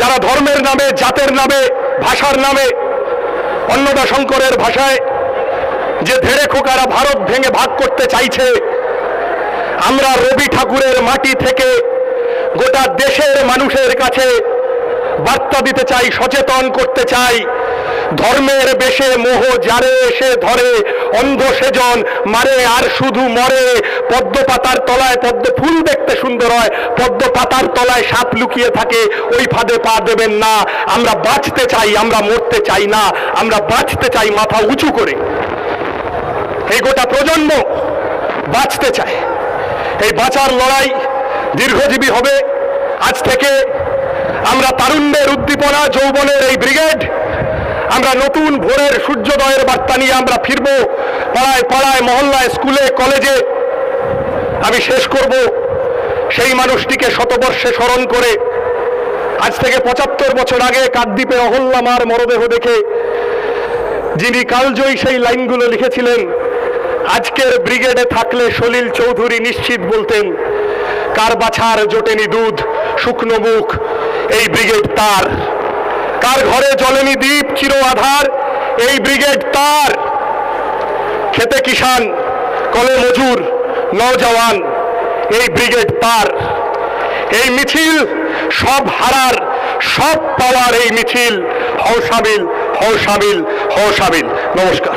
যারা ধর্মের নামে, জাতের নামে, ভাষার নামে, অন্নদা শঙ্করের ভাষায় যে ধেড়ে খোকারা ভারত ভেঙে ভাগ করতে চাইছে, আমরা রবি ঠাকুরের মাটি থেকে গোটা দেশের মানুষের কাছে বার্তা দিতে চাই, সচেতন করতে চাই। ধর্মের বেশে মোহ যারে এসে ধরে, অন্ধ সেজন মারে আর শুধু মরে। পদ্ম পাতার তলায় পদ্ম ফুল দেখতে সুন্দর হয়, পদ্ম পাতার তলায় সাপ লুকিয়ে থাকে, ওই ফাঁদে পা দেবেন না। আমরা বাঁচতে চাই, আমরা মরতে চাই না। আমরা বাঁচতে চাই মাথা উঁচু করে। এই গোটা প্রজন্ম বাঁচতে চায়। এই বাঁচার লড়াই দীর্ঘজীবী হবে। আজ থেকে আমরা তারুণ্যের উদ্দীপনা, যৌবনের এই ব্রিগেড, আমরা নতুন ভোরের সূর্যোদয়ের বার্তা নিয়ে আমরা ফিরব পাড়ায় পাড়ায়, মহল্লায়, স্কুলে, কলেজে। আমি শেষ করব সেই মানুষটিকে শতবর্ষে স্মরণ করে। আজ থেকে ৭৫ বছর আগে কাকদ্বীপে অহল্যা মার মরদেহ দেখে যিনি কালজয়ী সেই লাইনগুলো লিখেছিলেন, আজকের ব্রিগেডে থাকলে সলিল চৌধুরী নিশ্চিত বলতেন, কার বাছার জোটেনি দুধ, শুকনো মুখ এই ব্রিগেড তার। কার ঘরে জ্বলেনি দ্বীপ চির আধার, এই ব্রিগেড তার। খেতে কিষান, কলে মজুর, নওজওয়ান, এই ব্রিগেড তার। এই মিছিল সব হারার, সব পাওয়ার এই মিছিল। হও শামিল, হও শামিল, হও শামিল। নমস্কার।